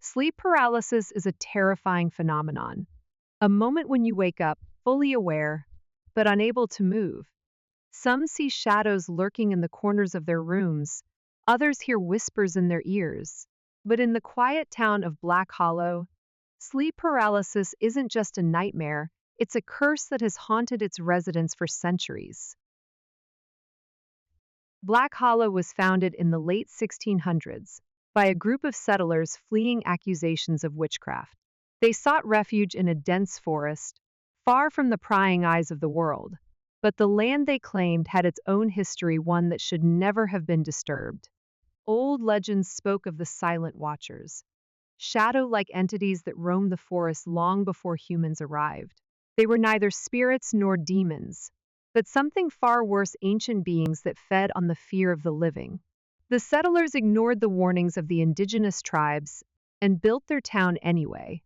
Sleep paralysis is a terrifying phenomenon, a moment when you wake up fully aware, but unable to move. Some see shadows lurking in the corners of their rooms, others hear whispers in their ears. But in the quiet town of Black Hollow, sleep paralysis isn't just a nightmare, it's a curse that has haunted its residents for centuries. Black Hollow was founded in the late 1600s by a group of settlers fleeing accusations of witchcraft. They sought refuge in a dense forest, far from the prying eyes of the world. But the land they claimed had its own history, one that should never have been disturbed. Old legends spoke of the Silent Watchers, shadow-like entities that roamed the forest long before humans arrived. They were neither spirits nor demons, but something far worse, ancient beings that fed on the fear of the living. The settlers ignored the warnings of the indigenous tribes and built their town anyway.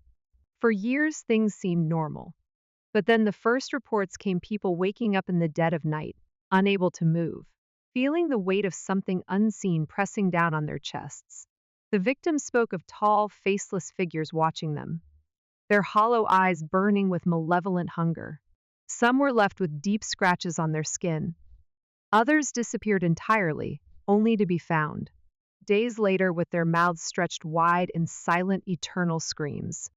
For years, things seemed normal. But then the first reports came, people waking up in the dead of night, unable to move, feeling the weight of something unseen pressing down on their chests. The victims spoke of tall, faceless figures watching them, their hollow eyes burning with malevolent hunger. Some were left with deep scratches on their skin. Others disappeared entirely, only to be found days later with their mouths stretched wide in silent, eternal screams.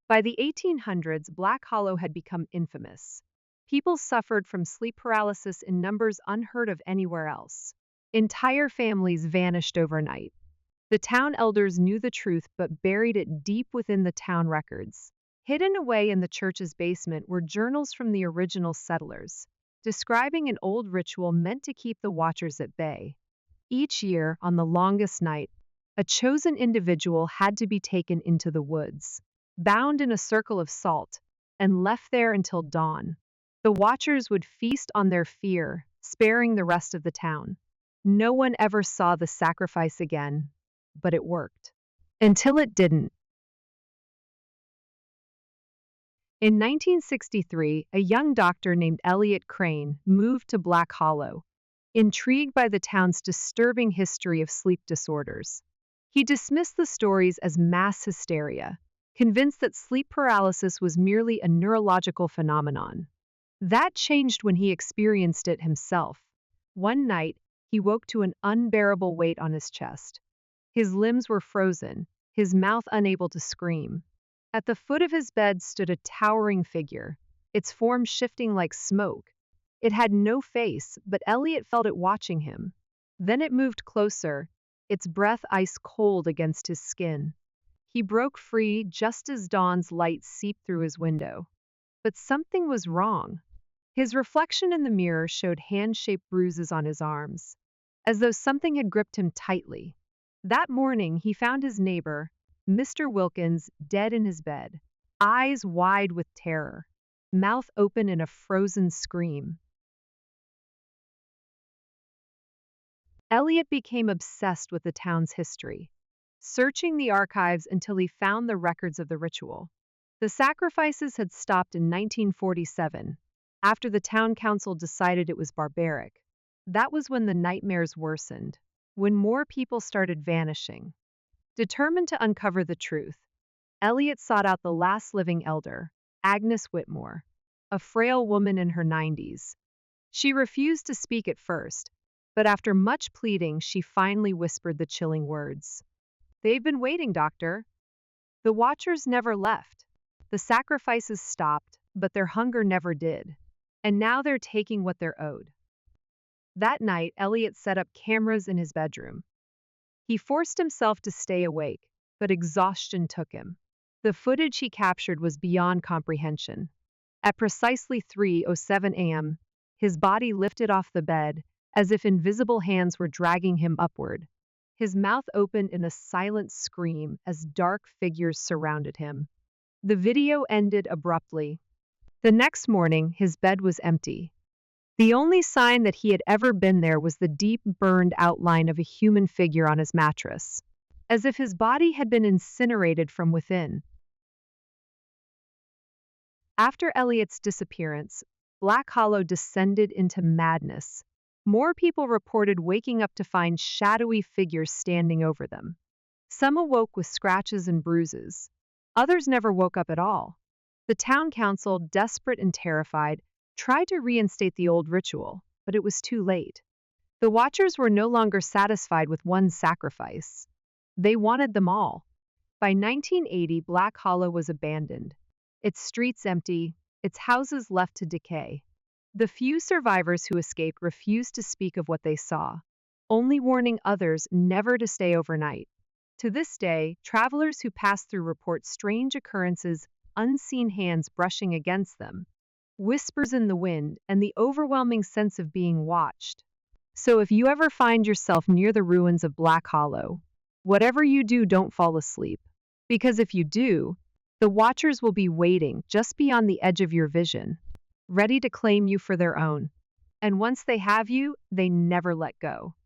By the 1800s, Black Hollow had become infamous. People suffered from sleep paralysis in numbers unheard of anywhere else. Entire families vanished overnight. The town elders knew the truth but buried it deep within the town records. Hidden away in the church's basement were journals from the original settlers, describing an old ritual meant to keep the watchers at bay. Each year, on the longest night, a chosen individual had to be taken into the woods, bound in a circle of salt, and left there until dawn. The watchers would feast on their fear, sparing the rest of the town. No one ever saw the sacrifice again, but it worked. Until it didn't. In 1963, a young doctor named Elliot Crane moved to Black Hollow, intrigued by the town's disturbing history of sleep disorders. He dismissed the stories as mass hysteria, convinced that sleep paralysis was merely a neurological phenomenon. That changed when he experienced it himself. One night, he woke to an unbearable weight on his chest. His limbs were frozen, his mouth unable to scream. At the foot of his bed stood a towering figure, its form shifting like smoke. It had no face, but Elliot felt it watching him. Then it moved closer, its breath ice cold against his skin. He broke free just as dawn's light seeped through his window. But something was wrong. His reflection in the mirror showed hand-shaped bruises on his arms, as though something had gripped him tightly. That morning, he found his neighbor, Mr. Wilkins, dead in his bed, eyes wide with terror, mouth open in a frozen scream. Elliot became obsessed with the town's history, searching the archives until he found the records of the ritual. The sacrifices had stopped in 1947, after the town council decided it was barbaric. That was when the nightmares worsened, when more people started vanishing. Determined to uncover the truth, Elliot sought out the last living elder, Agnes Whitmore, a frail woman in her 90s. She refused to speak at first, but after much pleading, she finally whispered the chilling words. "They've been waiting, Doctor." The watchers never left. The sacrifices stopped, but their hunger never did. And now they're taking what they're owed. That night, Elliot set up cameras in his bedroom. He forced himself to stay awake, but exhaustion took him. The footage he captured was beyond comprehension. At precisely 3:07 a.m., his body lifted off the bed, as if invisible hands were dragging him upward. His mouth opened in a silent scream as dark figures surrounded him. The video ended abruptly. The next morning, his bed was empty. The only sign that he had ever been there was the deep, burned outline of a human figure on his mattress, as if his body had been incinerated from within. After Elliot's disappearance, Black Hollow descended into madness. More people reported waking up to find shadowy figures standing over them. Some awoke with scratches and bruises. Others never woke up at all. The town council, desperate and terrified, tried to reinstate the old ritual, but it was too late. The Watchers were no longer satisfied with one sacrifice. They wanted them all. By 1980, Black Hollow was abandoned, its streets empty, its houses left to decay. The few survivors who escaped refused to speak of what they saw, only warning others never to stay overnight. To this day, travelers who pass through report strange occurrences, unseen hands brushing against them, whispers in the wind, and the overwhelming sense of being watched. So if you ever find yourself near the ruins of Black Hollow, whatever you do, don't fall asleep. Because if you do, the Watchers will be waiting just beyond the edge of your vision, ready to claim you for their own. And once they have you, they never let go.